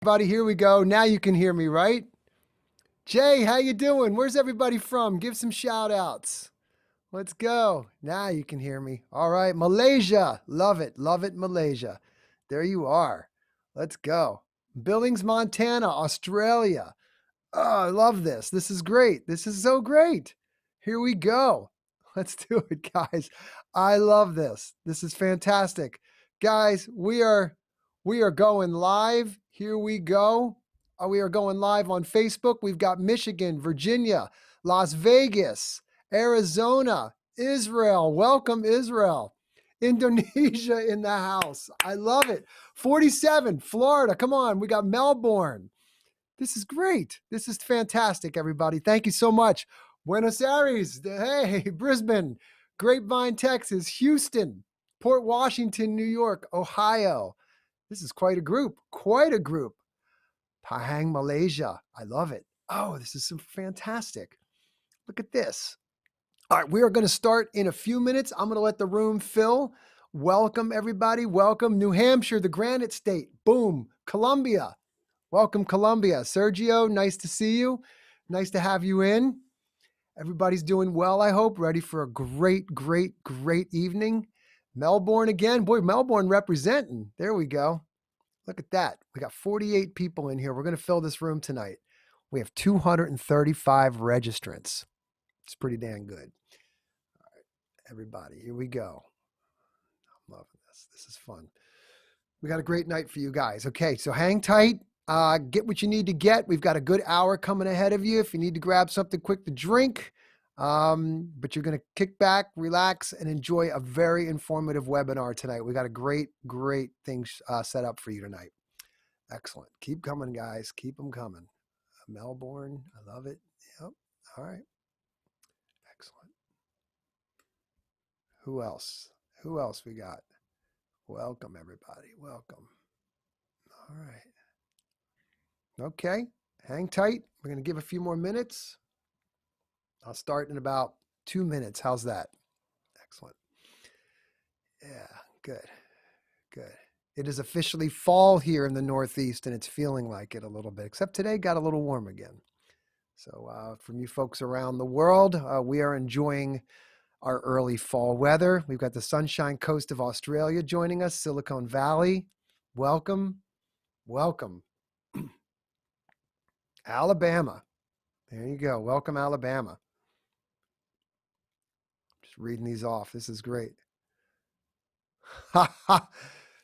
Everybody, here we go. Now you can hear me, right? Jay, how you doing? Where's everybody from? Give some shout outs. Let's go. Now you can hear me. All right, Malaysia. Love it, Malaysia. There you are. Let's go. Billings, Montana, Australia. Oh, I love this. This is great. This is so great. Here we go. Let's do it, guys. I love this. This is fantastic. Guys, we are going live. Here we go. We are going live on Facebook. We've got Michigan, Virginia, Las Vegas, Arizona, Israel. Welcome, Israel. Indonesia in the house. I love it. 47, Florida. Come on. We got Melbourne. This is great. This is fantastic, everybody. Thank you so much. Buenos Aires. Hey, Brisbane, Grapevine, Texas, Houston, Port Washington, New York, Ohio. This is quite a group. Quite a group. Pahang, Malaysia. I love it. Oh, this is so fantastic. Look at this. All right, we are going to start in a few minutes. I'm going to let the room fill. Welcome, everybody. Welcome, New Hampshire, the Granite State. Boom. Columbia. Welcome, Columbia. Sergio, nice to see you. Nice to have you in. Everybody's doing well, I hope. Ready for a great, great, great evening. Melbourne again. Boy, Melbourne representing. There we go. Look at that. We got 48 people in here. We're going to fill this room tonight. We have 235 registrants. It's pretty damn good. All right, everybody, here we go. I'm loving this. This is fun. We got a great night for you guys. Okay, so hang tight. Get what you need to get. We've got a good hour coming ahead of you if you need to grab something quick to drink. But you're going to kick back, relax, and enjoy a very informative webinar tonight. We got a great, great thing set up for you tonight. Excellent. Keep coming, guys. Keep them coming. Melbourne, I love it. Yep. All right. Excellent. Who else? Who else we got? Welcome, everybody. Welcome. All right. Okay. Hang tight. We're going to give a few more minutes. I'll start in about 2 minutes. How's that? Excellent. Yeah, good, good. It is officially fall here in the Northeast, and it's feeling like it a little bit, except today got a little warm again. So from you folks around the world, we are enjoying our early fall weather. We've got the Sunshine Coast of Australia joining us, Silicon Valley. Welcome, welcome. Alabama. There you go. Welcome, Alabama. Reading these off. This is great.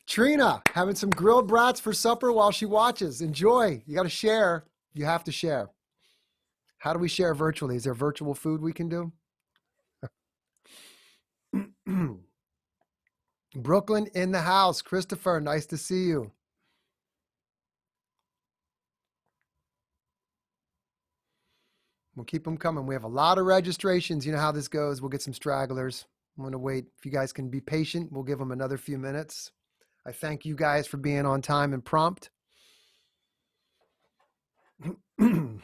Trina, having some grilled brats for supper while she watches. Enjoy. You got to share. You have to share. How do we share virtually? Is there virtual food we can do? Brooklyn in the house. Christopher, nice to see you. We'll keep them coming. We have a lot of registrations. You know how this goes. We'll get some stragglers. I'm going to wait. If you guys can be patient, we'll give them another few minutes. I thank you guys for being on time and prompt. You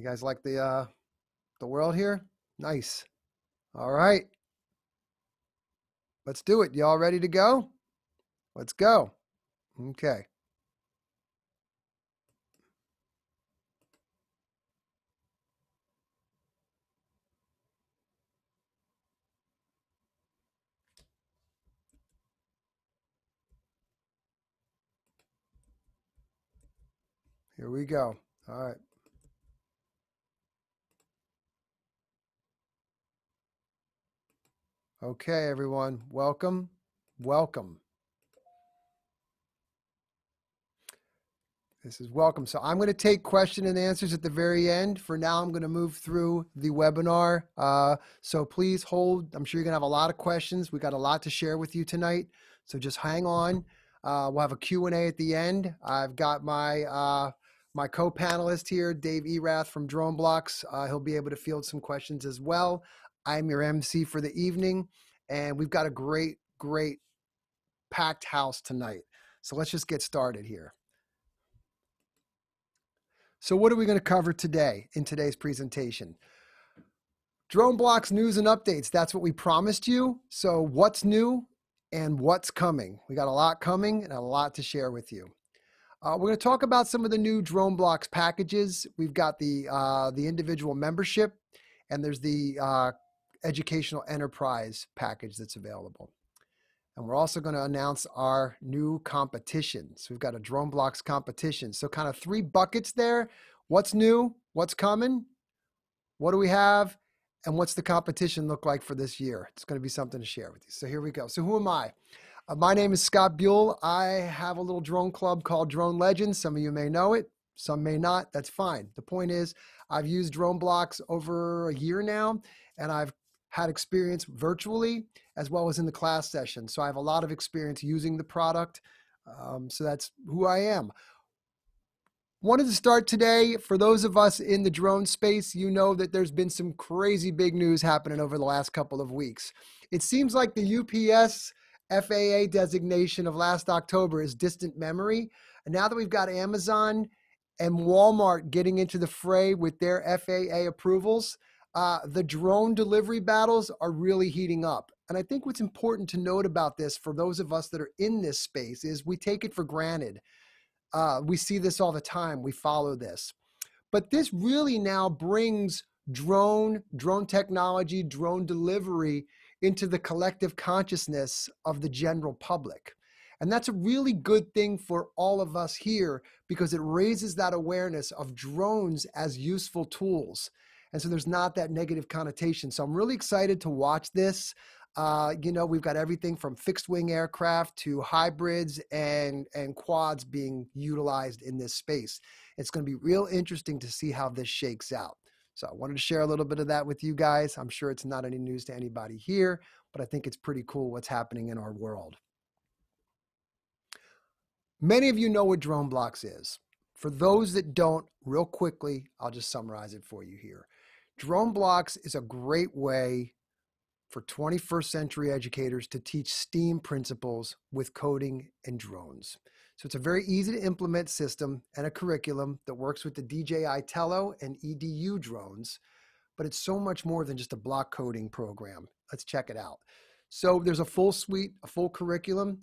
guys like the world here? Nice. All right. Let's do it. Y'all ready to go? Let's go. Okay. Here we go. All right. Okay, everyone. Welcome. Welcome. This is welcome. So I'm going to take question and answers at the very end. For now, I'm going to move through the webinar. So please hold. I'm sure you're going to have a lot of questions. We got a lot to share with you tonight. So just hang on. We'll have a Q&A at the end. I've got my my co-panelist here, Dave Erath from DroneBlocks. He'll be able to field some questions as well. I'm your MC for the evening, and we've got a great, great packed house tonight. So let's just get started here. So what are we going to cover today in today's presentation? DroneBlocks news and updates. That's what we promised you. So what's new and what's coming? We got a lot coming and a lot to share with you. We're going to talk about some of the new DroneBlocks packages. We've got the individual membership, and there's the educational enterprise package that's available. And we're also going to announce our new competitions. We've got a DroneBlocks competition. So kind of 3 buckets there. What's new? What's coming? What do we have? And what's the competition look like for this year? It's going to be something to share with you. So here we go. So who am I? My name is Scott Buell. I have a little drone club called Drone Legends. Some of you may know it. Some may not. That's fine. The point is, I've used DroneBlocks over a year now, and I've had experience virtually as well as in the class session. So I have a lot of experience using the product. So that's who I am. Wanted to start today, for those of us in the drone space, you know that there's been some crazy big news happening over the last couple of weeks. It seems like the UPS FAA designation of last October is distant memory. And now that we've got Amazon and Walmart getting into the fray with their FAA approvals, the drone delivery battles are really heating up. And I think what's important to note about this for those of us that are in this space is we take it for granted. We see this all the time. We follow this. But this really now brings drone technology, drone delivery into the collective consciousness of the general public. And that's a really good thing for all of us here because it raises that awareness of drones as useful tools. And so there's not that negative connotation. So I'm really excited to watch this. You know, we've got everything from fixed wing aircraft to hybrids and quads being utilized in this space. It's going to be real interesting to see how this shakes out. So I wanted to share a little bit of that with you guys. I'm sure it's not any news to anybody here, but I think it's pretty cool what's happening in our world. Many of you know what DroneBlocks is. For those that don't, real quickly, I'll just summarize it for you here. DroneBlocks is a great way for 21st century educators to teach STEAM principles with coding and drones. So it's a very easy to implement system and a curriculum that works with the DJI Tello and EDU drones, but it's so much more than just a block coding program. Let's check it out. So there's a full suite, a full curriculum,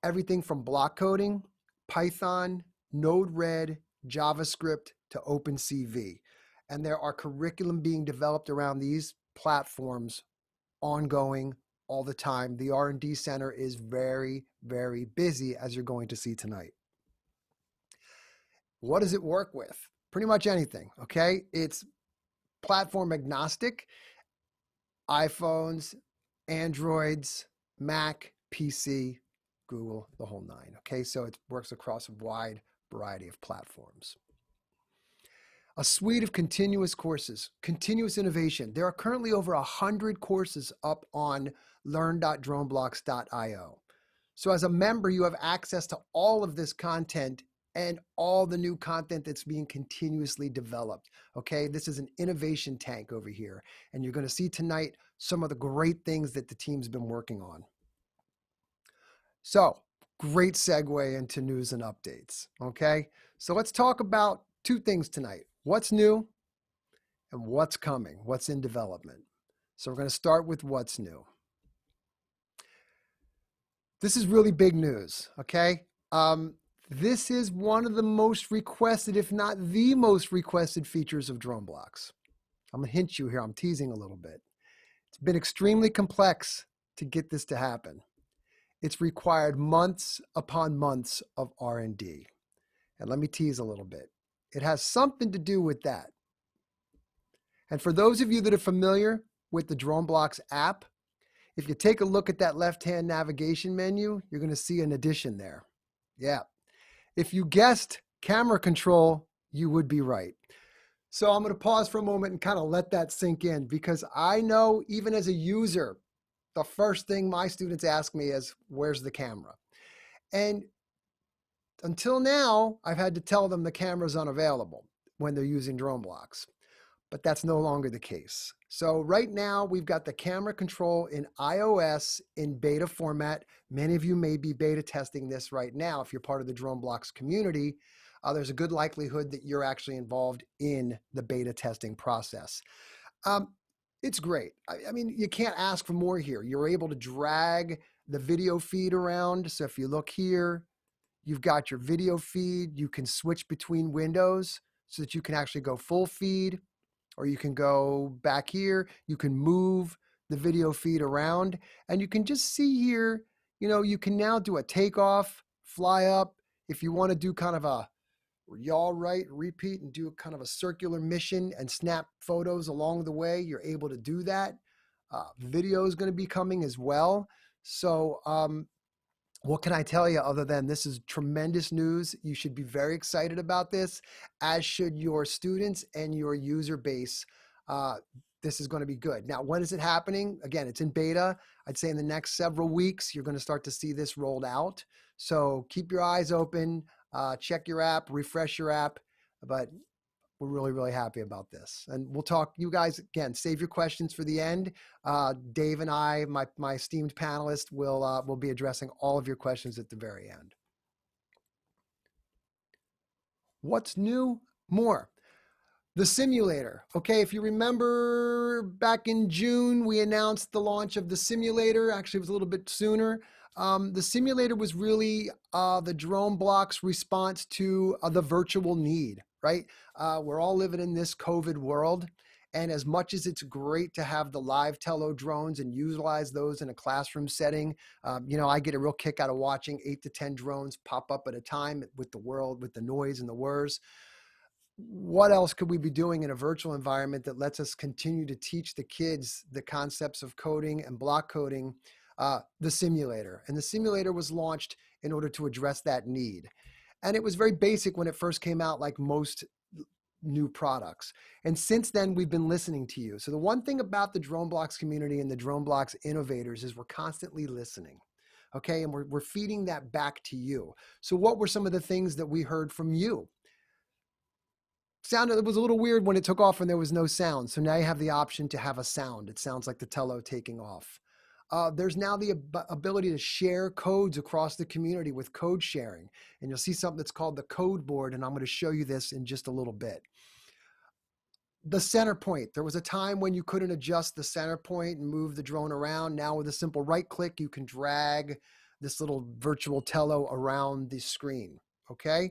everything from block coding, Python, Node-RED, JavaScript to OpenCV. And there are curriculum being developed around these platforms ongoing all the time. The R&D center is very, very busy, as you're going to see tonight. What does it work with? Pretty much anything, okay? It's platform agnostic, iPhones, Androids, Mac, PC, Google, the whole 9, okay? So it works across a wide variety of platforms. A suite of continuous courses, continuous innovation. There are currently over 100 courses up on learn.droneblocks.io. So as a member, you have access to all of this content and all the new content that's being continuously developed. Okay, this is an innovation tank over here. And you're going to see tonight some of the great things that the team's been working on. So great segue into news and updates. Okay, so let's talk about 2 things tonight. What's new and what's coming, what's in development. So we're going to start with what's new. This is really big news, okay? This is one of the most requested, if not the most requested features of DroneBlocks. I'm going to hint you here, I'm teasing a little bit. It's been extremely complex to get this to happen. It's required months upon months of R&D. And let me tease a little bit. It has something to do with that. And for those of you that are familiar with the DroneBlocks app, if you take a look at that left-hand navigation menu, you're going to see an addition there. Yeah. If you guessed camera control, you would be right. So I'm going to pause for a moment and kind of let that sink in, because I know even as a user, the first thing my students ask me is, where's the camera? And until now, I've had to tell them the camera's unavailable when they're using DroneBlocks, but that's no longer the case. So right now we've got the camera control in iOS in beta format. Many of you may be beta testing this right now. If you're part of the DroneBlocks community, there's a good likelihood that you're actually involved in the beta testing process. It's great. I mean, you can't ask for more here. You're able to drag the video feed around. So if you look here, You've got your video feed. You can switch between windows so that you can actually go full feed, or you can go back here. You can move the video feed around, and you can just see here, you can now do a takeoff, fly up. If you want to do kind of a yaw right, repeat, and do kind of a circular mission and snap photos along the way, you're able to do that. Video is going to be coming as well. So what can I tell you other than this is tremendous news? You should be very excited about this, as should your students and your user base. This is going to be good. Now, when is it happening? Again, it's in beta. I'd say in the next several weeks, you're going to start to see this rolled out. So keep your eyes open, check your app, refresh your app, but we're really, really happy about this. And we'll talk, you guys, again, save your questions for the end. Dave and I, my esteemed panelists, will be addressing all of your questions at the very end. What's new? More. The simulator. Okay, if you remember back in June, we announced the launch of the simulator. Actually, it was a little bit sooner. The simulator was really the DroneBlocks response to the virtual need, right? We're all living in this COVID world. And as much as it's great to have the live tele drones and utilize those in a classroom setting, I get a real kick out of watching 8 to 10 drones pop up at a time with the noise and the whirs. What else could we be doing in a virtual environment that lets us continue to teach the kids the concepts of coding and block coding? The simulator. And the simulator was launched in order to address that need. And it was very basic when it first came out, like most new products. And since then, we've been listening to you. So the one thing about the DroneBlocks community and the DroneBlocks innovators is we're constantly listening. Okay, and we're feeding that back to you. So what were some of the things that we heard from you? It was a little weird when it took off and there was no sound. So now you have the option to have a sound. It sounds like the tello taking off. There's now the ability to share codes across the community with code sharing. And you'll see something that's called the code board, and I'm going to show you this in just a little bit. The center point. There was a time when you couldn't adjust the center point and move the drone around. Now with a simple right click, you can drag this little virtual tello around the screen. Okay?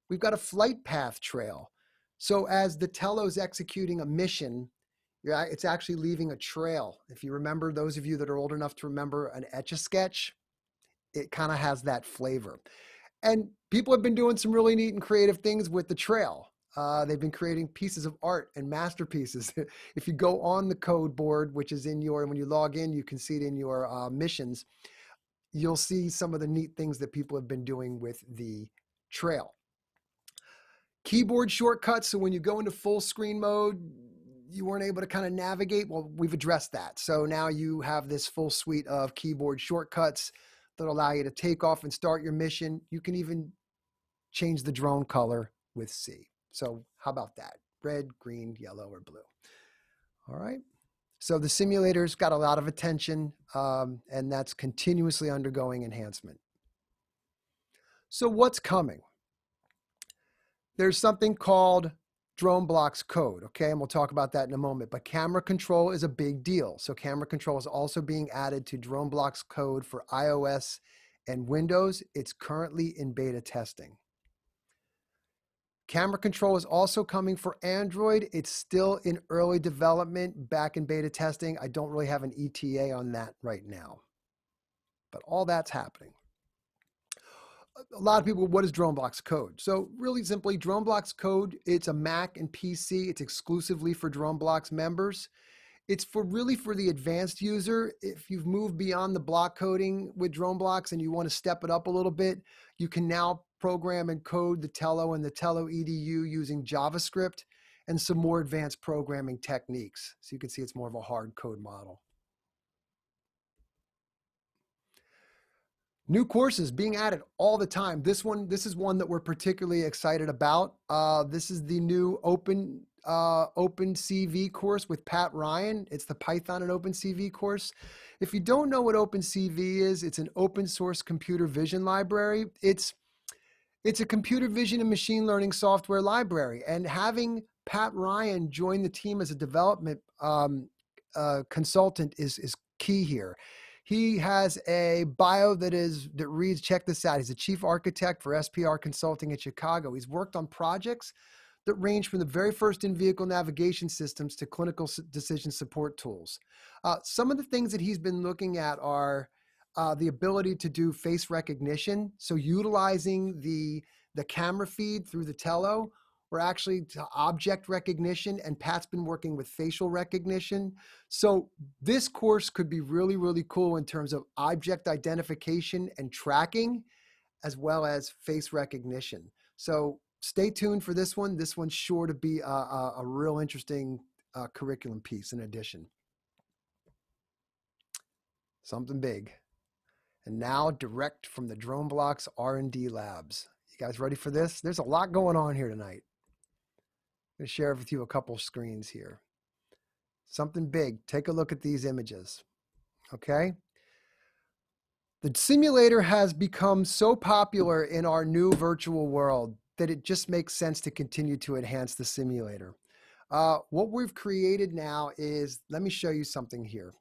We've got a flight path trail. So as the tello is executing a mission, it's actually leaving a trail. If you remember, those of you that are old enough to remember an Etch-a-Sketch, it kind of has that flavor. And people have been doing some really neat and creative things with the trail. They've been creating pieces of art and masterpieces. If you go on the code board, which is when you log in, you can see it in your missions, you'll see some of the neat things that people have been doing with the trail. Keyboard shortcuts, so when you go into full screen mode, you weren't able to kind of navigate. Well, we've addressed that. So now you have this full suite of keyboard shortcuts that allow you to take off and start your mission. You can even change the drone color with C. So how about that? Red, green, yellow, or blue. All right. So the simulator's got a lot of attention, and that's continuously undergoing enhancement. So what's coming? There's something called DroneBlocks Code, okay? And we'll talk about that in a moment. But camera control is a big deal. So camera control is also being added to DroneBlocks Code for iOS and Windows. It's currently in beta testing. Camera control is also coming for Android. It's still in early development, back in beta testing. I don't really have an ETA on that right now. But all that's happening. A lot of people, what is DroneBlocks Code? So really simply, DroneBlocks Code, it's a Mac and PC. It's exclusively for DroneBlocks members. It's really for the advanced user. If you've moved beyond the block coding with DroneBlocks and you want to step it up a little bit, you can now program and code the Tello and the Tello EDU using JavaScript and some more advanced programming techniques. So you can see it's more of a hard code model. New courses being added all the time. This is one that we're particularly excited about. This is the new OpenCV course with Pat Ryan. It's the Python and OpenCV course. If you don't know what OpenCV is, it's an open source computer vision library. It's a computer vision and machine learning software library. And having Pat Ryan join the team as a development consultant is key here. He has a bio that reads, check this out. He's a chief architect for SPR Consulting in Chicago. He's worked on projects that range from the very first in-vehicle navigation systems to clinical decision support tools. Some of the things that he's been looking at are the ability to do face recognition. So utilizing the camera feed through the tello, or actually to object recognition, and Pat's been working with facial recognition. So this course could be really, really cool in terms of object identification and tracking, as well as face recognition. So stay tuned for this one. This one's sure to be a real interesting curriculum piece in addition. Something big. And now direct from the DroneBlocks R&D labs. You guys ready for this? There's a lot going on here tonight. I'm going to share with you a couple screens here. Something big. Take a look at these images. Okay? The simulator has become so popular in our new virtual world that it just makes sense to continue to enhance the simulator. What we've created now is, let me show you something here.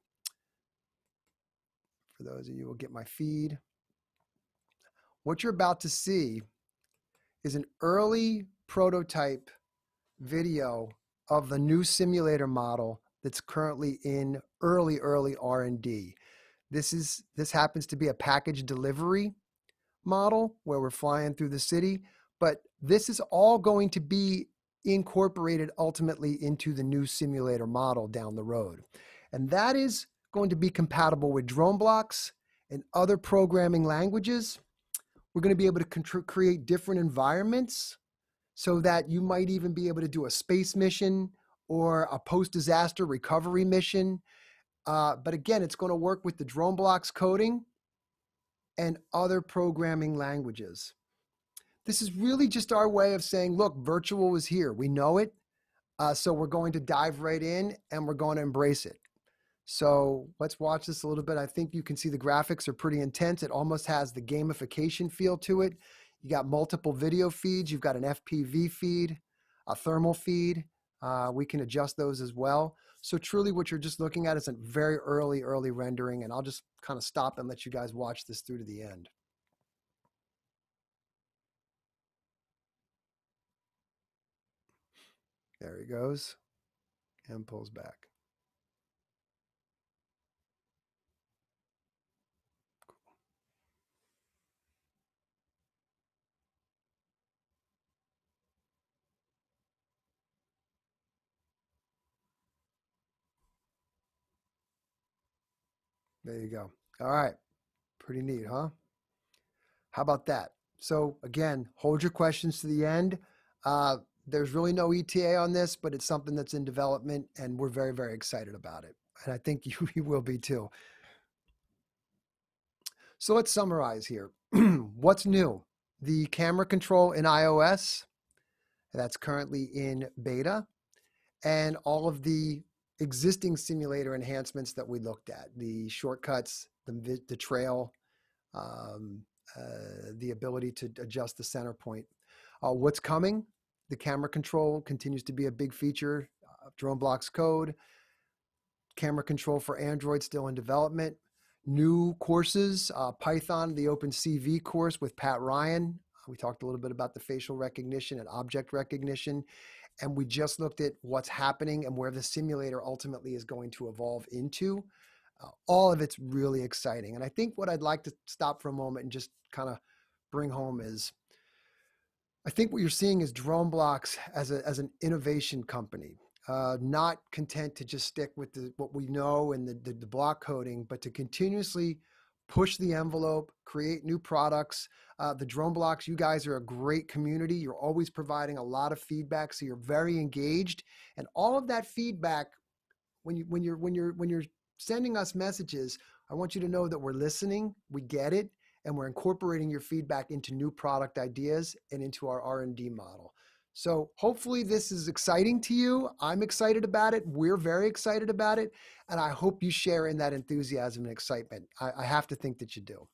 For those of you who will get my feed. What you're about to see is an early prototype video of the new simulator model that's currently in early R&D. This happens to be a package delivery model where we're flying through the city, but this is all going to be incorporated ultimately into the new simulator model down the road. And that is going to be compatible with DroneBlocks and other programming languages. We're going to be able to create different environments so that you might even be able to do a space mission or a post-disaster recovery mission. But again, it's going to work with the DroneBlocks coding and other programming languages. This is really just our way of saying, look, virtual is here. We know it. So we're going to dive right in and we're going to embrace it. So let's watch this a little bit. I think you can see the graphics are pretty intense. It almost has the gamification feel to it. You got multiple video feeds. You've got an FPV feed, a thermal feed. We can adjust those as well. So truly what you're just looking at is a very early rendering, and I'll just kind of stop and let you guys watch this through to the end. There he goes and pulls back. There you go. All right. Pretty neat, huh? How about that? So again, hold your questions to the end. There's really no ETA on this, but it's something that's in development and we're very, very excited about it. And I think you will be too. So let's summarize here. What's new? The camera control in iOS, that's currently in beta, and all of the existing simulator enhancements that we looked at, the shortcuts, the trail, the ability to adjust the center point. What's coming? The camera control continues to be a big feature. DroneBlocks Code, camera control for Android still in development. New courses, Python, the OpenCV course with Pat Ryan. We talked a little bit about the facial recognition and object recognition. And we just looked at what's happening and where the simulator ultimately is going to evolve into. All of it's really exciting. And I think what I'd like to stop for a moment and just kind of bring home is, I think what you're seeing is DroneBlocks as an innovation company, not content to just stick with what we know and the block coding, but to continuously push the envelope, create new products. The DroneBlocks, you guys are a great community. You're always providing a lot of feedback, so you're very engaged. And all of that feedback, when you're sending us messages, I want you to know that we're listening, we get it, and we're incorporating your feedback into new product ideas and into our R&D model. So hopefully this is exciting to you. I'm excited about it. We're very excited about it. And I hope you share in that enthusiasm and excitement. I have to think that you do.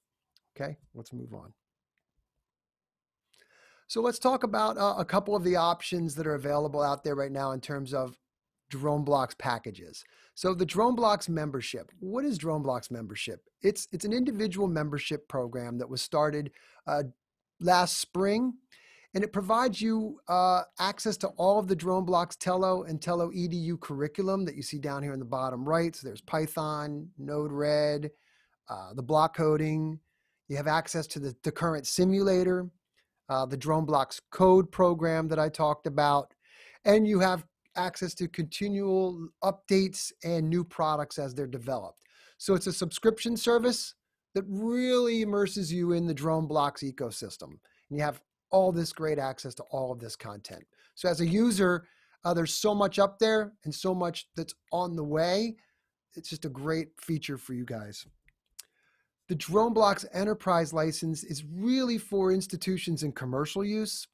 Okay, let's move on. So let's talk about a couple of the options that are available out there right now in terms of DroneBlocks packages. So the DroneBlocks membership, what is DroneBlocks membership? It's an individual membership program that was started last spring, and it provides you access to all of the DroneBlocks Tello and Tello EDU curriculum that you see down here in the bottom right. So there's Python, Node-RED, the block coding. You have access to the current simulator, the DroneBlocks Code program that I talked about, and you have access to continual updates and new products as they're developed. So it's a subscription service that really immerses you in the DroneBlocks ecosystem. And you have all this great access to all of this content. So as a user, there's so much up there and so much that's on the way. It's just a great feature for you guys. The DroneBlocks Enterprise license is really for institutions and commercial use.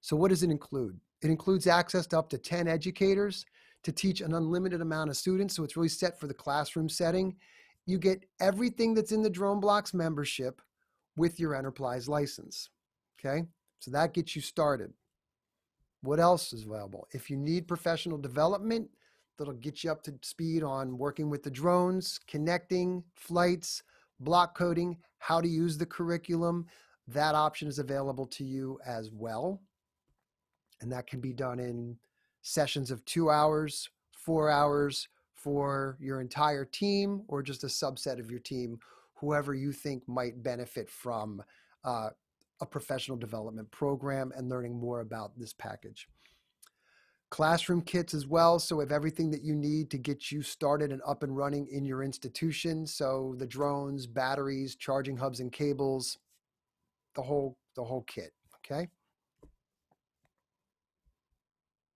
So what does it include? It includes access to up to 10 educators to teach an unlimited amount of students. So it's really set for the classroom setting. You get everything that's in the DroneBlocks membership with your enterprise license. Okay, so that gets you started. What else is available? If you need professional development, that'll get you up to speed on working with the drones, connecting, flights, block coding, how to use the curriculum. That option is available to you as well. And that can be done in sessions of 2 hours, 4 hours for your entire team, or just a subset of your team, whoever you think might benefit from a professional development program and learning more about this package. Classroom kits as well. So we have everything that you need to get you started and up and running in your institution. So the drones, batteries, charging hubs and cables, the whole kit, okay?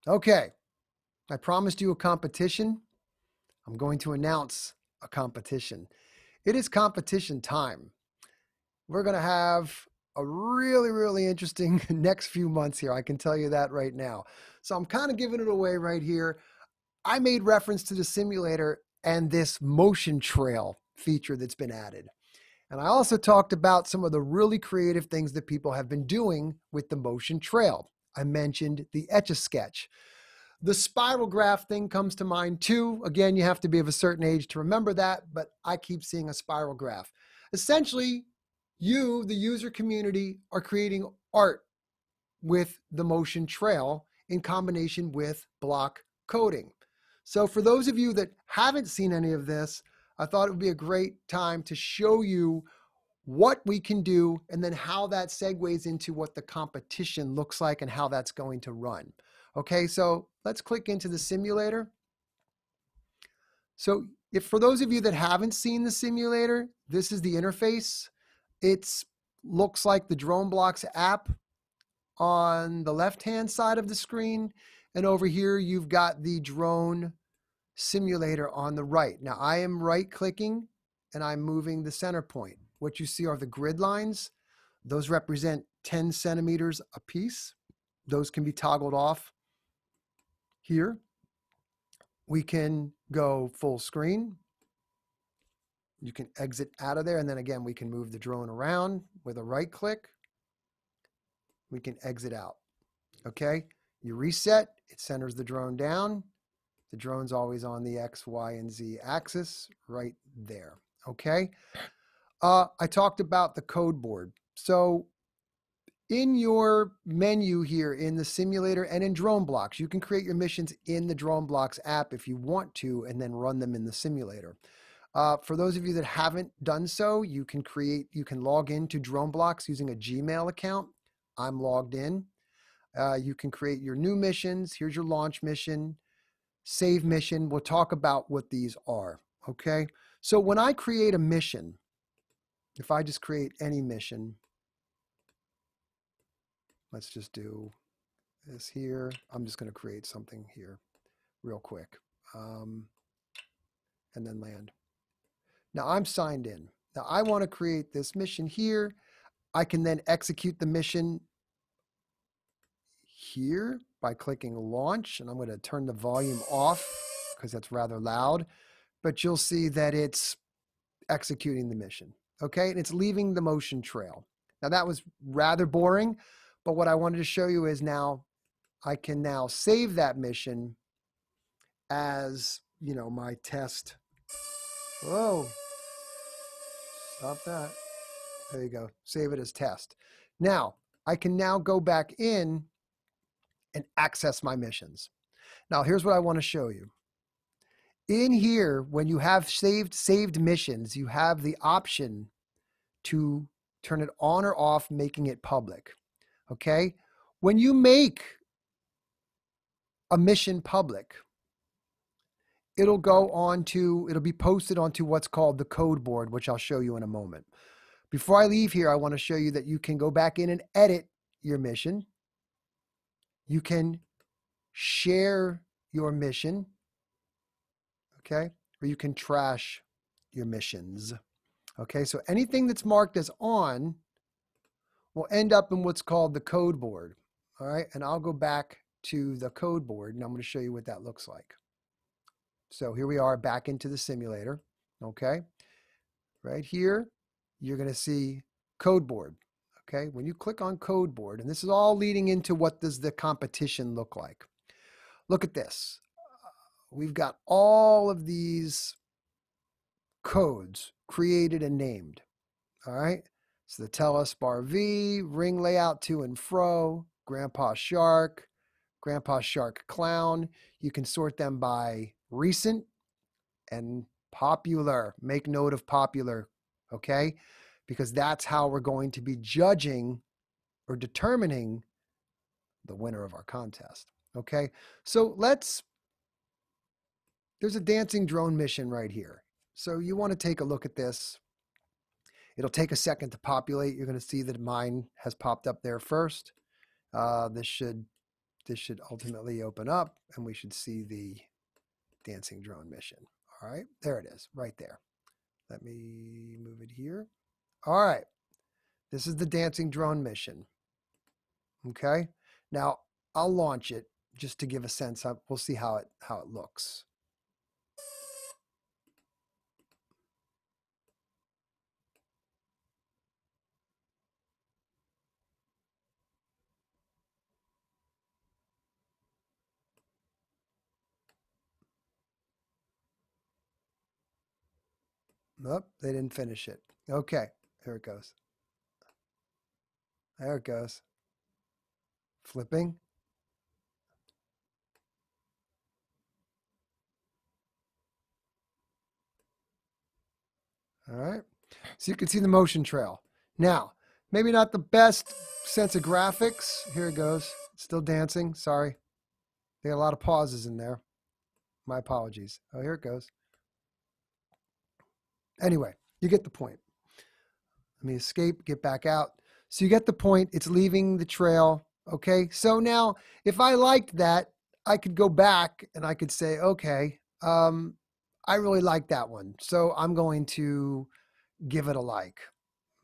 Okay, I promised you a competition. I'm going to announce a competition. It is competition time. We're going to have a really, really interesting next few months here. I can tell you that right now. So I'm kind of giving it away right here. I made reference to the simulator and this motion trail feature that's been added. And I also talked about some of the really creative things that people have been doing with the motion trail. I mentioned the Etch-a-Sketch. The spiral graph thing comes to mind too. Again, you have to be of a certain age to remember that, but I keep seeing a spiral graph. Essentially, you, the user community, are creating art with the motion trail in combination with block coding. So for those of you that haven't seen any of this, I thought it would be a great time to show you what we can do and then how that segues into what the competition looks like and how that's going to run. Okay, so let's click into the simulator. So if for those of you that haven't seen the simulator, this is the interface. It looks like the DroneBlocks app on the left-hand side of the screen. And over here, you've got the drone simulator on the right. Now I am right-clicking and I'm moving the center point. What you see are the grid lines. Those represent 10 centimeters a piece. Those can be toggled off here. We can go full screen. You can exit out of there. And then again, we can move the drone around with a right click. We can exit out. Okay. You reset, it centers the drone down. The drone's always on the X, Y, and Z axis right there. Okay. I talked about the code board. So in your menu here in the simulator and in DroneBlocks, you can create your missions in the DroneBlocks app if you want to, and then run them in the simulator. For those of you that haven't done so, you can log into DroneBlocks using a Gmail account. I'm logged in. You can create your new missions. Here's your launch mission, save mission. We'll talk about what these are. Okay. So when I create a mission, if I just create any mission, let's just do this here. I'm just going to create something here real quick and then land. Now I'm signed in. Now I want to create this mission here. I can then execute the mission here by clicking launch, and I'm going to turn the volume off because that's rather loud, but you'll see that it's executing the mission. Okay, and it's leaving the motion trail. Now that was rather boring, but what I wanted to show you is now I can now save that mission as, you know, my test. Whoa, stop that. There you go. Save it as test. Now, I can now go back in and access my missions. Now, here's what I want to show you. In here, when you have saved missions, you have the option to turn it on or off, making it public. Okay? When you make a mission public, it'll be posted onto what's called the code board, which I'll show you in a moment. Before I leave here, I want to show you that you can go back in and edit your mission. You can share your mission, okay? Or you can trash your missions, okay? So anything that's marked as on will end up in what's called the code board, all right? And I'll go back to the code board, and I'm going to show you what that looks like. So here we are back into the simulator, okay? Right here, you're going to see code board, okay? When you click on code board, and this is all leading into what does the competition look like. Look at this. We've got all of these codes created and named, all right? So the Telus Bar V, ring layout to and fro, Grandpa Shark Clown. You can sort them by recent and popular. Make note of popular, okay? Because that's how we're going to be judging or determining the winner of our contest, okay? So there's a dancing drone mission right here. So you want to take a look at this. It'll take a second to populate. You're going to see that mine has popped up there first. This should ultimately open up, and we should see the dancing drone mission. All right, there it is, right there. Let me move it here. All right, this is the dancing drone mission. Okay, now I'll launch it just to give a sense. We'll see how it looks. Nope, they didn't finish it. Okay, here it goes. There it goes. Flipping. All right, so you can see the motion trail. Now, maybe not the best sense of graphics. Here it goes. Still dancing. Sorry. There are a lot of pauses in there. My apologies. Oh, here it goes. Anyway, you get the point. Let me escape, get back out. So you get the point. It's leaving the trail. Okay. So now if I liked that, I could go back and I could say, okay, I really like that one. So I'm going to give it a like.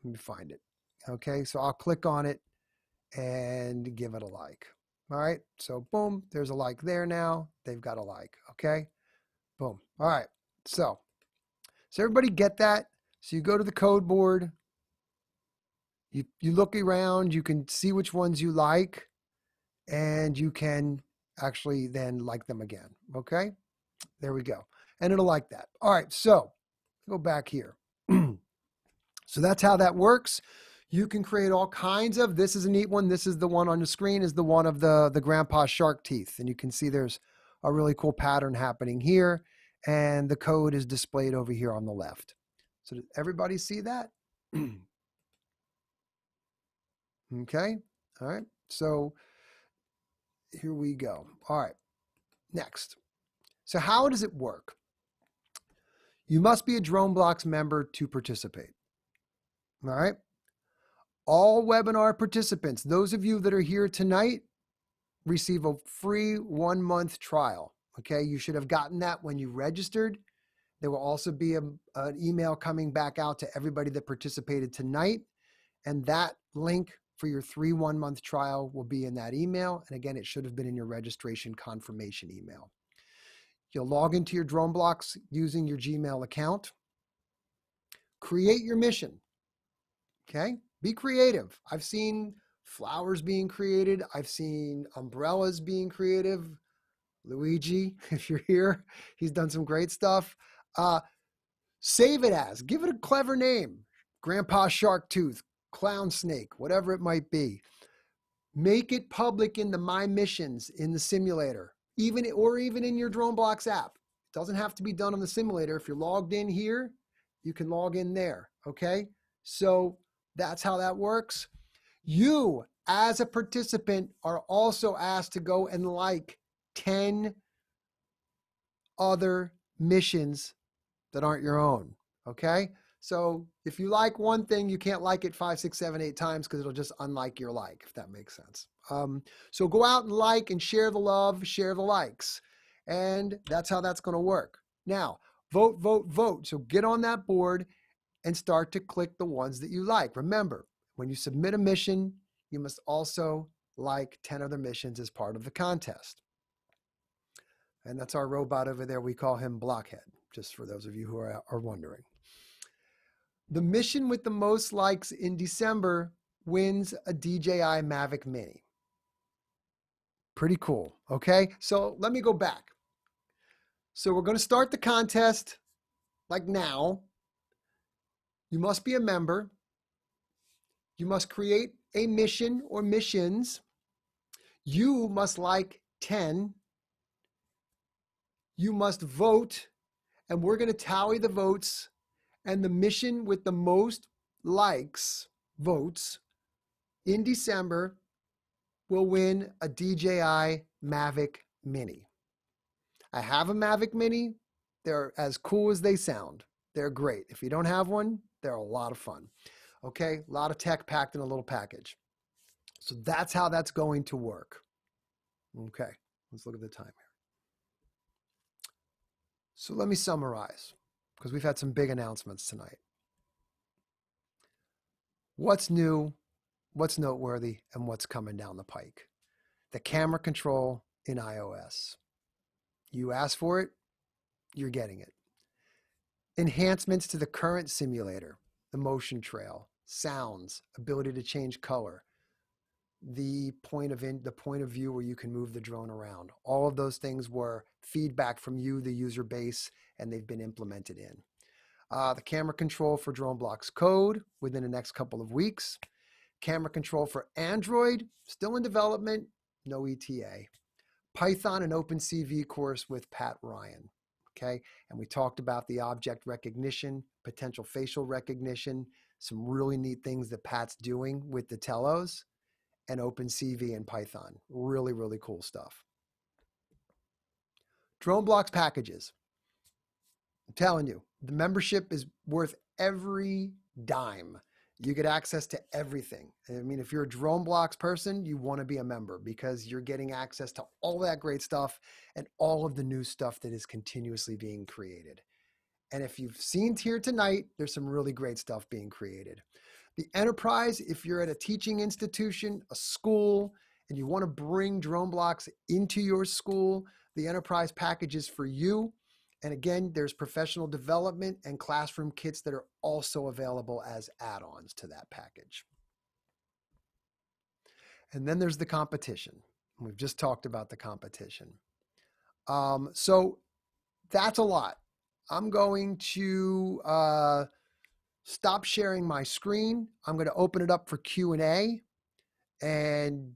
Let me find it. Okay. So I'll click on it and give it a like. All right. So boom, there's a like there now. They've got a like. Okay. Boom. All right. So everybody get that? So you go to the code board. You look around. You can see which ones you like. And you can actually then like them again. Okay. There we go. And it'll like that. All right. So go back here. So that's how that works. You can create all kinds of, this is a neat one. This is the one on the screen, is the one of the grandpa shark teeth. And you can see there's a really cool pattern happening here. And the code is displayed over here on the left. So did everybody see that? Okay. All right. So here we go. All right. Next. So how does it work? You must be a DroneBlocks member to participate. All right. All webinar participants, those of you that are here tonight, receive a free 1-month trial. Okay. You should have gotten that when you registered. There will also be an email coming back out to everybody that participated tonight. And that link for your 1-month trial will be in that email. And again, it should have been in your registration confirmation email. You'll log into your DroneBlocks using your Gmail account. Create your mission. Okay? Be creative. I've seen flowers being created. I've seen umbrellas being creative. Luigi, if you're here, he's done some great stuff. Save it as, give it a clever name. Grandpa Shark Tooth, Clown Snake, whatever it might be. Make it public in the My Missions in the simulator, even in your DroneBlocks app. It doesn't have to be done on the simulator. If you're logged in here, you can log in there, okay? So that's how that works. You, as a participant, are also asked to go and like 10 other missions that aren't your own, okay? So if you like one thing, you can't like it 5, 6, 7, 8 times because it'll just unlike your like, if that makes sense. So go out and like and share the love, share the likes. And that's how that's going to work. Now, vote, vote, vote. So get on that board and start to click the ones that you like. Remember, when you submit a mission, you must also like 10 other missions as part of the contest. And that's our robot over there. We call him Blockhead, just for those of you who are wondering. The mission with the most likes in December wins a DJI Mavic Mini. Pretty cool, okay? So let me go back. So we're going to start the contest like now. You must be a member. You must create a mission or missions. You must like 10. You must vote, and we're going to tally the votes, and the mission with the most likes, votes, in December will win a DJI Mavic Mini. I have a Mavic Mini. They're as cool as they sound. They're great. If you don't have one, they're a lot of fun. Okay, a lot of tech packed in a little package. So that's how that's going to work. Okay, let's look at the time here. So let me summarize, because we've had some big announcements tonight. What's new, what's noteworthy, and what's coming down the pike? The camera control in iOS. You asked for it, you're getting it. Enhancements to the current simulator, the motion trail, sounds, ability to change color, the point of view where you can move the drone around. All of those things were feedback from you, the user base, and they've been implemented in. The camera control for DroneBlocks Code within the next couple of weeks. Camera control for Android, still in development, no ETA. Python and OpenCV course with Pat Ryan. Okay, and we talked about the object recognition, potential facial recognition, some really neat things that Pat's doing with the telos, and OpenCV and Python. Really, really cool stuff. DroneBlocks packages. I'm telling you, the membership is worth every dime. You get access to everything. I mean, if you're a DroneBlocks person, you want to be a member because you're getting access to all that great stuff and all of the new stuff that is continuously being created. And if you've seen here tonight, there's some really great stuff being created. The enterprise, if you're at a teaching institution, a school, and you want to bring DroneBlocks into your school, the enterprise package is for you. And again, there's professional development and classroom kits that are also available as add-ons to that package. And then there's the competition. We've just talked about the competition. So that's a lot. I'm going to stop sharing my screen. I'm going to open it up for Q&A. And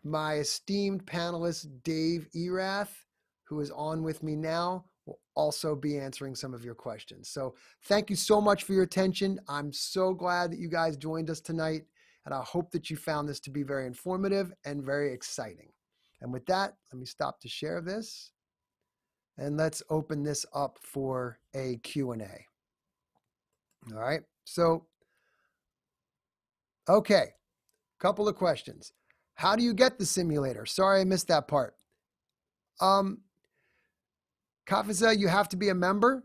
my esteemed panelist, Dave Erath, who is on with me now, will also be answering some of your questions. So thank you so much for your attention. I'm so glad that you guys joined us tonight, and I hope that you found this to be very informative and very exciting. And with that, let me stop to share this, and let's open this up for a Q&A. All right, so, okay, couple of questions. How do you get the simulator? Sorry, I missed that part. Kafiza, you have to be a member.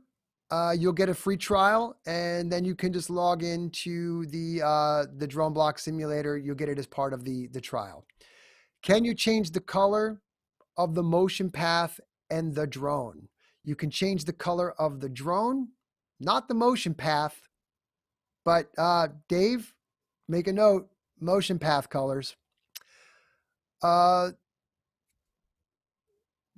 You'll get a free trial, and then you can just log into the DroneBlocks Simulator. You'll get it as part of the trial. Can you change the color of the motion path and the drone? You can change the color of the drone, not the motion path, but Dave, make a note, motion path colors.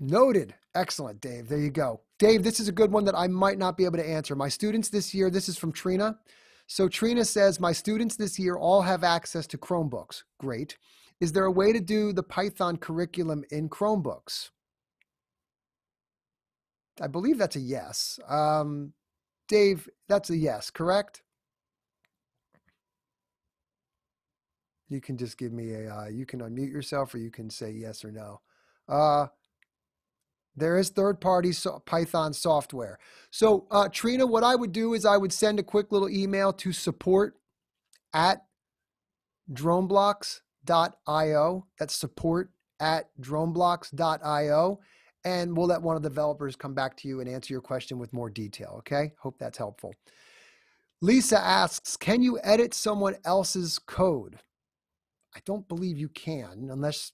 Noted. Excellent, Dave. There you go. Dave, this is a good one that I might not be able to answer. My students this year, this is from Trina. So Trina says, my students this year all have access to Chromebooks. Great. Is there a way to do the Python curriculum in Chromebooks? I believe that's a yes. Dave, that's a yes, correct? You can just give me you can unmute yourself or you can say yes or no. There is third-party Python software. So Trina, what I would do is I would send a quick little email to support@droneblocks.io. That's support@droneblocks.io. And we'll let one of the developers come back to you and answer your question with more detail, okay? Hope that's helpful. Lisa asks, can you edit someone else's code? I don't believe you can unless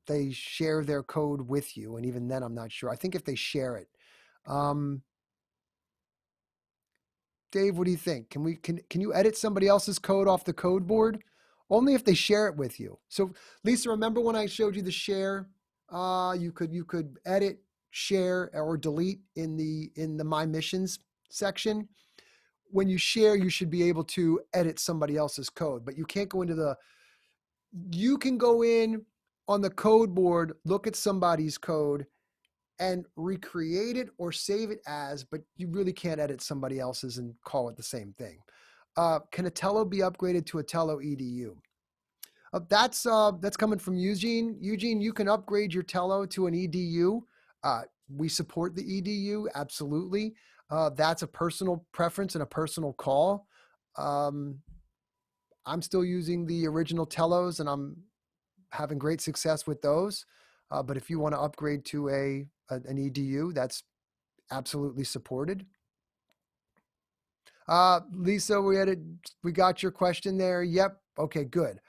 they share their code with you. And even then, I'm not sure. I think if they share it. Dave, what do you think? Can you edit somebody else's code off the code board? Only if they share it with you. So Lisa, remember when I showed you the share? You could edit, share, or delete in the My Missions section. When you share, you should be able to edit somebody else's code, but you can't go into you can go in on the code board, look at somebody's code and recreate it or save it as, but you really can't edit somebody else's and call it the same thing. Can a Tello be upgraded to a Tello EDU? That's coming from Eugene. Eugene, you can upgrade your Tello to an EDU. We support the EDU, absolutely. That's a personal preference and a personal call. I'm still using the original Tellos and I'm having great success with those. But if you want to upgrade to an EDU, that's absolutely supported. Lisa, we got your question there. Yep. Okay, good.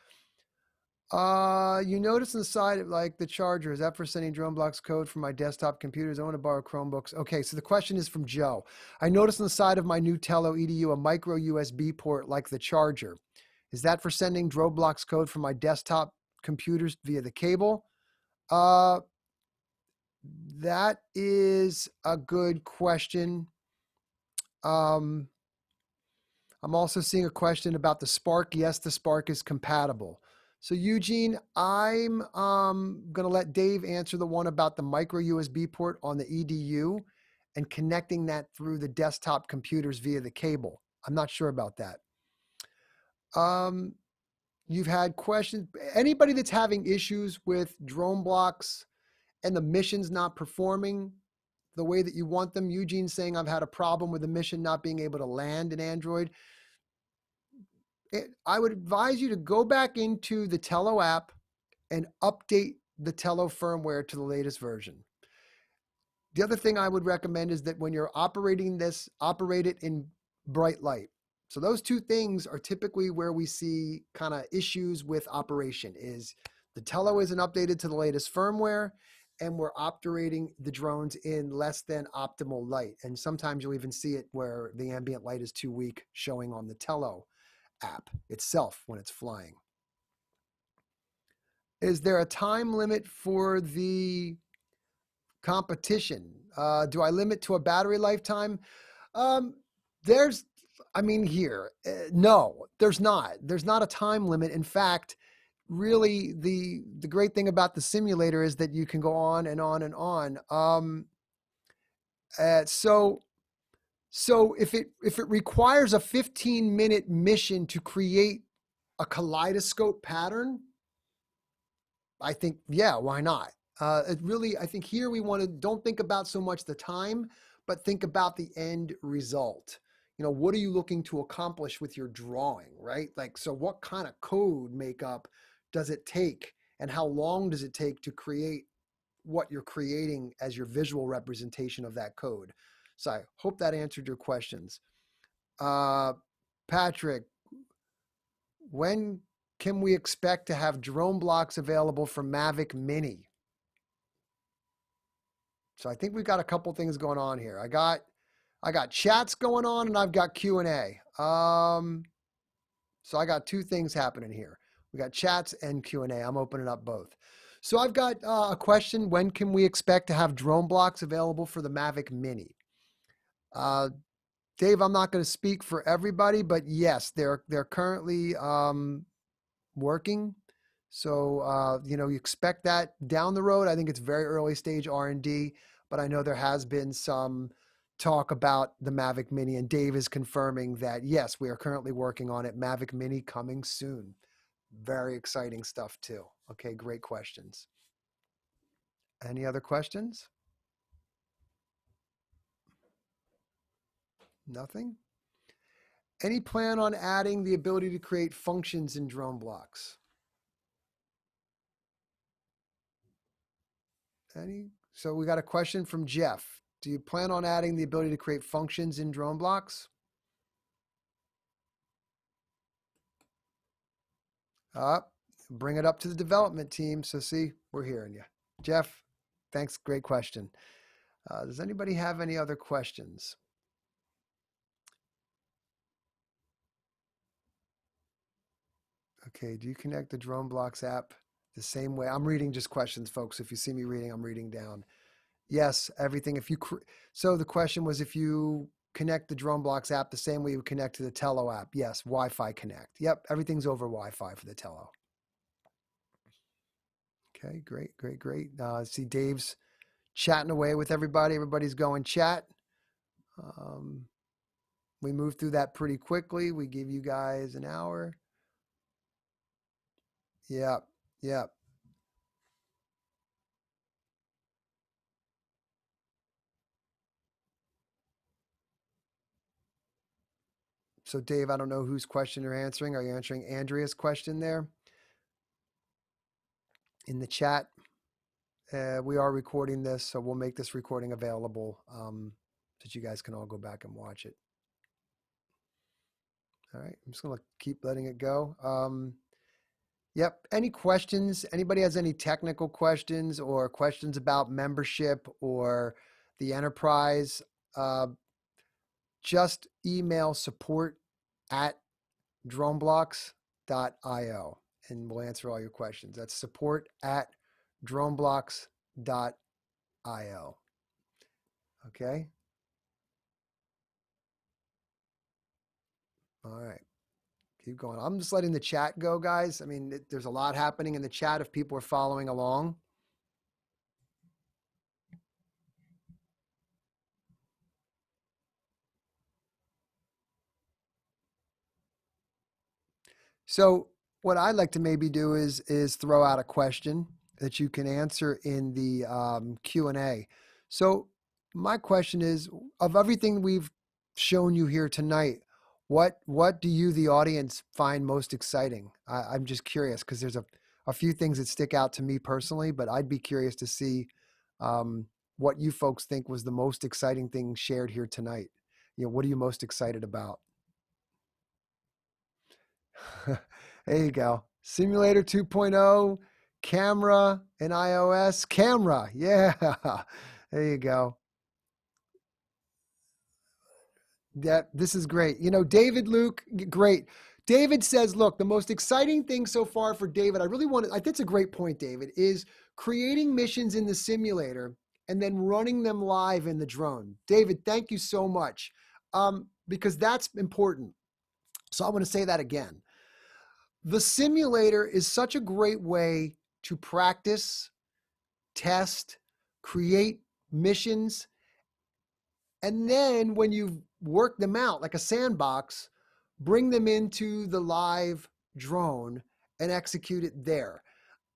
You notice on the side, like the charger, is that for sending DroneBlocks code from my desktop computers? I want to borrow Chromebooks. Okay, so the question is from Joe. I noticed on the side of my new Tello EDU a micro USB port like the charger. Is that for sending DroneBlocks code from my desktop computers via the cable? That is a good question. I'm also seeing a question about the Spark. Yes, the Spark is compatible. So Eugene, I'm going to let Dave answer the one about the micro USB port on the EDU and connecting that through the desktop computers via the cable. I'm not sure about that. You've had questions. Anybody that's having issues with DroneBlocks and the missions not performing the way that you want them, Eugene saying I've had a problem with the mission not being able to land in Android. I would advise you to go back into the Tello app and update the Tello firmware to the latest version. The other thing I would recommend is that when you're operating this, operate it in bright light. So those two things are typically where we see kind of issues with operation is the Tello isn't updated to the latest firmware and we're operating the drones in less than optimal light. And sometimes you'll even see it where the ambient light is too weak showing on the Tello app itself when it's flying. Is there a time limit for the competition? Do I limit to a battery lifetime? No, there's not. There's not a time limit. In fact, really the great thing about the simulator is that you can go on and on and on. So if it requires a 15-minute mission to create a kaleidoscope pattern, I think, yeah, why not? I think here we don't think about so much the time, but think about the end result. What are you looking to accomplish with your drawing, right? Like, so what kind of code makeup does it take and how long does it take to create what you're creating as your visual representation of that code? So I hope that answered your questions. Patrick, when can we expect to have DroneBlocks available for Mavic Mini? So I think we've got a couple things going on here. I got chats going on and I've got Q&A. So I got two things happening here. We got chats and Q&A. I'm opening up both. So I've got a question. When can we expect to have DroneBlocks available for the Mavic Mini? Dave, I'm not going to speak for everybody, but yes, they're currently working. So you expect that down the road. I think it's very early stage R&D, but I know there has been some talk about the Mavic Mini, and Dave is confirming that yes, we are currently working on it. Mavic Mini coming soon. Very exciting stuff too. Okay, great questions. Any other questions? Nothing? Any plan on adding the ability to create functions in DroneBlocks? Any? So we got a question from Jeff. Do you plan on adding the ability to create functions in DroneBlocks? Bring it up to the development team. So see, we're hearing you. Jeff, thanks. Great question. Does anybody have any other questions? Okay, do you connect the DroneBlocks app the same way? I'm reading just questions, folks. If you see me reading, I'm reading down. Yes, everything. So the question was if you connect the DroneBlocks app the same way you would connect to the Tello app. Yes, Wi-Fi connect. Yep, everything's over Wi-Fi for the Tello. Okay, great, great, great. See Dave's chatting away with everybody. Everybody's going chat. We moved through that pretty quickly. We give you guys an hour. Yep, yep. So Dave, I don't know whose question you're answering. Are you answering Andrea's question there in the chat? We are recording this, so we'll make this recording available so that you guys can all go back and watch it. All right, I'm just gonna keep letting it go. Yep, any questions? Anybody has any technical questions or questions about membership or the enterprise? Just email support@droneblocks.io and we'll answer all your questions. That's support@droneblocks.io. Okay. All right. Keep going. I'm just letting the chat go, guys. I mean, there's a lot happening in the chat if people are following along. So what I'd like to maybe do is throw out a question that you can answer in the Q&A. So my question is, of everything we've shown you here tonight, what do you, the audience, find most exciting? I'm just curious because there's a few things that stick out to me personally, but I'd be curious to see what you folks think was the most exciting thing shared here tonight. What are you most excited about? There you go. Simulator 2.0, camera and iOS. Camera. Yeah. There you go. This is great. David, Luke, great. David says, look, the most exciting thing so far for David, I think it's a great point, David, is creating missions in the simulator and then running them live in the drone. David, thank you so much. Because that's important. So I want to say that again. The simulator is such a great way to practice, test, create missions. And then when you've worked them out like a sandbox, bring them into the live drone and execute it there.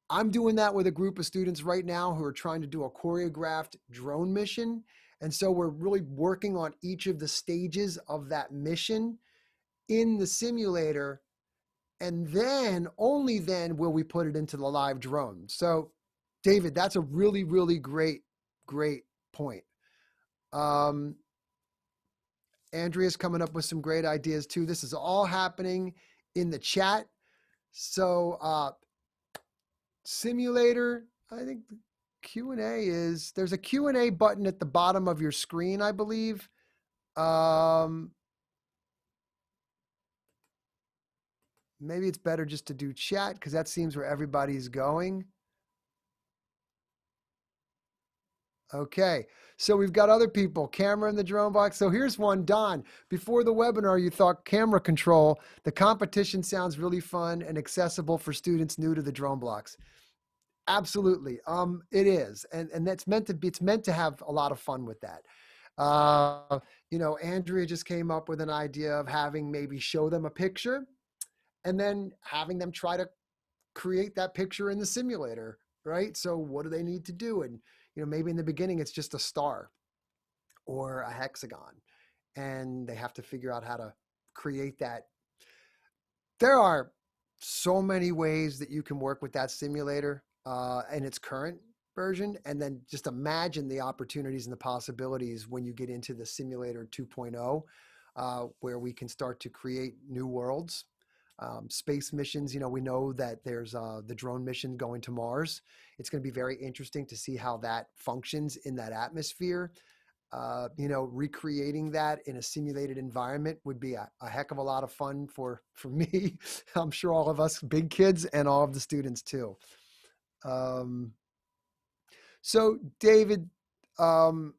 I'm doing that with a group of students right now who are trying to do a choreographed drone mission. And so we're really working on each of the stages of that mission in the simulator. And then, only then, will we put it into the live drone. So, David, that's a really, really great point. Andrea's coming up with some great ideas too. This is all happening in the chat. So, simulator, I think the Q&A is, there's a Q&A button at the bottom of your screen, I believe. Maybe it's better just to do chat because that seems where everybody's going. Okay, so we've got other people, camera in the drone box. So here's one, Don. Before the webinar, you thought camera control. The competition sounds really fun and accessible for students new to the drone blocks. Absolutely, it is, and that's meant to be. It's meant to have a lot of fun with that. Uh, Andrea just came up with an idea of having maybe show them a picture, and then having them try to create that picture in the simulator, right? So what do they need to do? And maybe in the beginning it's just a star or a hexagon, and they have to figure out how to create that. There are so many ways that you can work with that simulator in its current version, and then just imagine the opportunities and the possibilities when you get into the simulator 2.0, where we can start to create new worlds. Space missions, we know that there's the drone mission going to Mars. It's going to be very interesting to see how that functions in that atmosphere. Recreating that in a simulated environment would be a heck of a lot of fun for me. I'm sure all of us big kids and all of the students too. So David, you're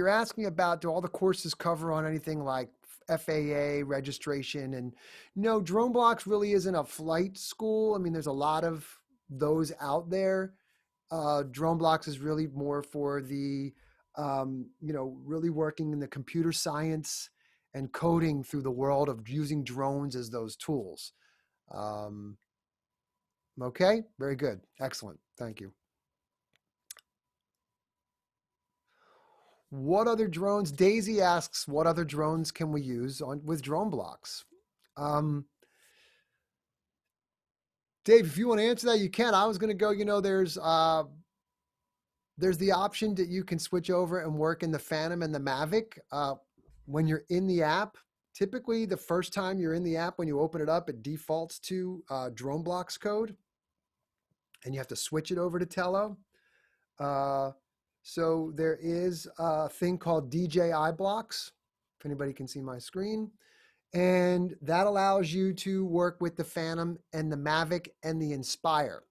asking about, do all the courses cover on anything like FAA registration? And no, DroneBlocks really isn't a flight school. I mean, there's a lot of those out there. DroneBlocks is really more for the, really working in the computer science and coding through the world of using drones as those tools. Okay, very good. Excellent. Thank you. What other drones? Daisy asks, what other drones can we use with DroneBlocks? Dave, if you want to answer that, you can. I was going to go, there's the option that you can switch over and work in the Phantom and the Mavic. When you're in the app, typically the first time you're in the app, when you open it up, it defaults to DroneBlocks Code, and you have to switch it over to Tello. So there is a thing called DJI Blocks, if anybody can see my screen. And that allows you to work with the Phantom and the Mavic and the Inspire.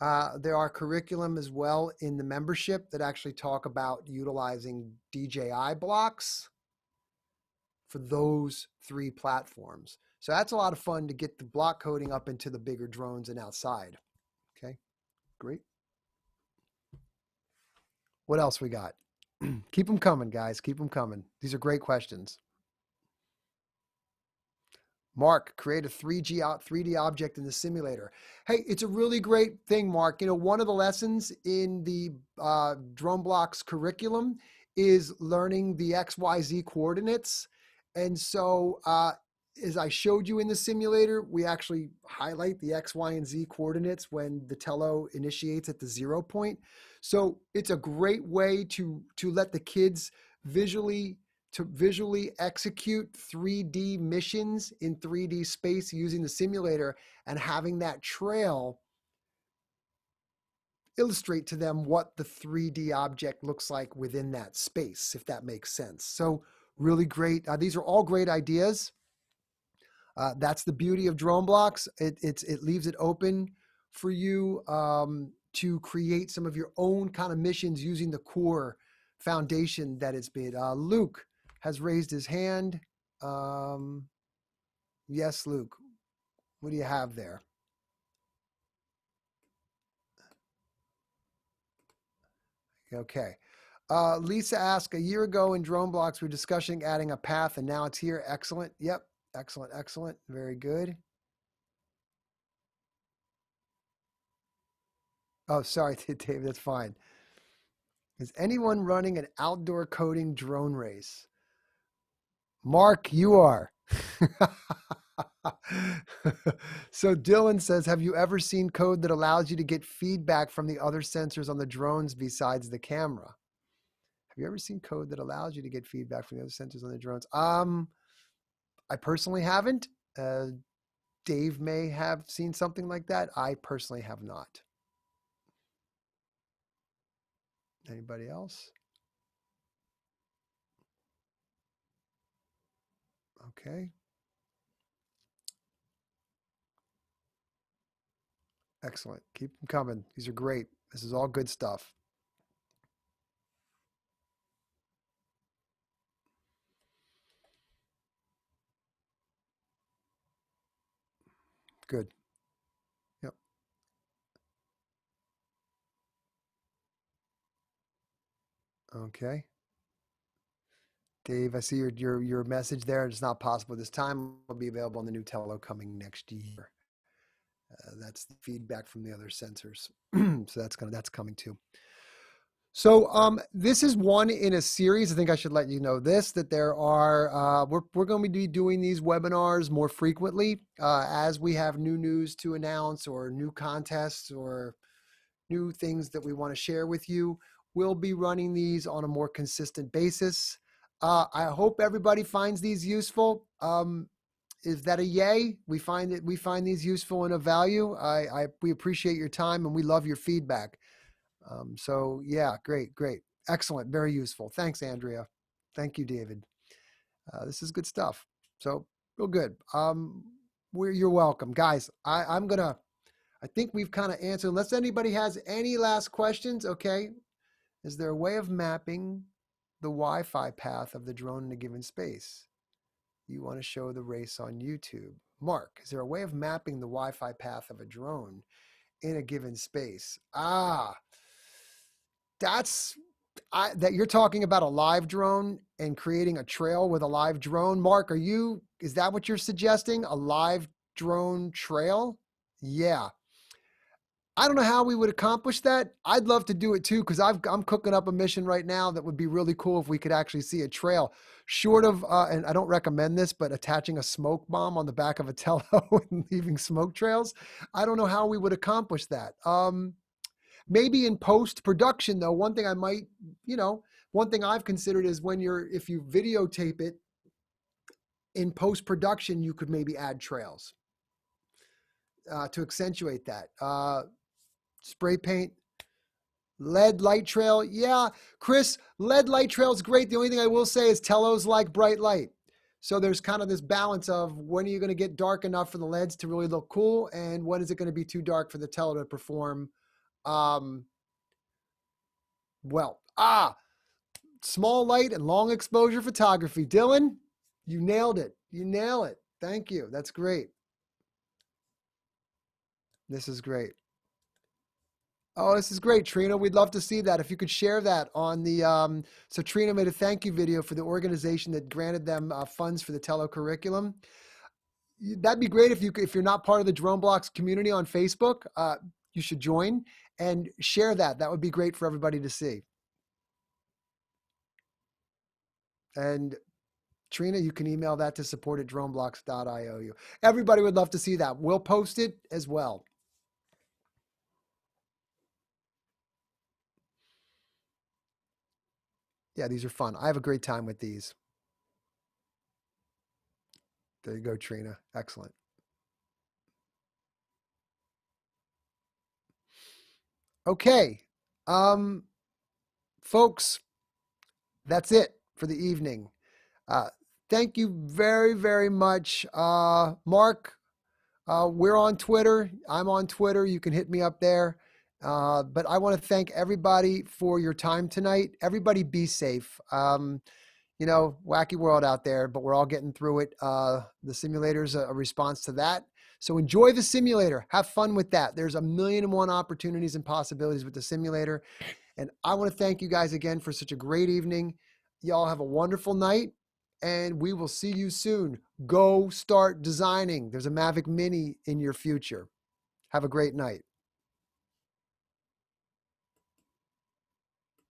There are curriculum as well in the membership that actually talk about utilizing DJI Blocks for those three platforms. So that's a lot of fun to get the block coding up into the bigger drones and outside. Okay, great. What else we got? Keep them coming, guys. Keep them coming. These are great questions. Mark, create a 3D object in the simulator. Hey, it's a really great thing, Mark. One of the lessons in the DroneBlocks curriculum is learning the XYZ coordinates. And so as I showed you in the simulator, we actually highlight the X, Y, and Z coordinates when the Tello initiates at the 0 point. So it's a great way to let the kids visually execute 3D missions in 3D space using the simulator, and having that trail illustrate to them what the 3D object looks like within that space, if that makes sense. So really great. These are all great ideas. That's the beauty of DroneBlocks. It leaves it open for you to create some of your own kind of missions using the core foundation that it's been. Luke has raised his hand. Yes, Luke. What do you have there? Okay. Lisa asked, a year ago in DroneBlocks, we were discussing adding a path, and now it's here. Excellent. Yep. Excellent. Excellent. Very good. Oh, sorry, Dave. That's fine. Is anyone running an outdoor coding drone race? Mark, you are. So Dylan says, have you ever seen code that allows you to get feedback from the other sensors on the drones besides the camera? Have you ever seen code that allows you to get feedback from the other sensors on the drones? I personally haven't. Dave may have seen something like that. I personally have not. Anybody else? Okay. Excellent. Keep them coming. These are great. This is all good stuff. Good. Yep. Okay. Dave, I see your message there. It's not possible this time. Will be available on the new Tello coming next year. That's the feedback from the other sensors. So that's coming too. So this is one in a series. I think I should let you know this, that there are, we're going to be doing these webinars more frequently as we have new news to announce or new contests or new things that we want to share with you. We'll be running these on a more consistent basis. I hope everybody finds these useful. Is that a yay? We find these useful and of value. We appreciate your time and we love your feedback. So yeah, great. Excellent. Very useful. Thanks, Andrea. Thank you, David. This is good stuff. So real good. You're welcome. Guys, I think we've kind of answered, unless anybody has any last questions. Okay. Is there a way of mapping the Wi-Fi path of the drone in a given space? You want to show the race on YouTube. Mark, is there a way of mapping the Wi-Fi path of a drone in a given space? That you're talking about a live drone and creating a trail with a live drone. Mark, is that what you're suggesting? A live drone trail? Yeah. I don't know how we would accomplish that. I'd love to do it too, because I'm cooking up a mission right now that would be really cool if we could actually see a trail. Short of, and I don't recommend this, but attaching a smoke bomb on the back of a Tello and leaving smoke trails. I don't know how we would accomplish that. Maybe in post-production though, one thing I've considered is if you videotape it in post-production, you could maybe add trails to accentuate that. Spray paint, LED light trail. Yeah, Chris, LED light trail is great. The only thing I will say is Tellos like bright light. So there's kind of this balance of when are you going to get dark enough for the LEDs to really look cool, and when is it going to be too dark for the Tello to perform well. Small light and long exposure photography. Dylan, you nailed it. You nail it. Thank you. That's great. This is great. Oh, this is great, Trina. We'd love to see that. If you could share that on the, so Trina made a thank you video for the organization that granted them funds for the Tello curriculum. That'd be great if you're not part of the DroneBlocks community on Facebook, you should join and share that. That would be great for everybody to see. And Trina, you can email that to support@droneblocks.io. Everybody would love to see that. We'll post it as well. Yeah, these are fun. I have a great time with these. There you go, Trina. Excellent. Okay. Folks, that's it for the evening. Thank you very, very much. Mark, we're on Twitter. I'm on Twitter. You can hit me up there. But I want to thank everybody for your time tonight. Everybody be safe. Wacky world out there, but we're all getting through it. The simulator's a response to that. So enjoy the simulator. Have fun with that. There's 1,000,001 opportunities and possibilities with the simulator. And I want to thank you guys again for such a great evening. Y'all have a wonderful night, and we will see you soon. Go start designing. There's a Mavic Mini in your future. Have a great night.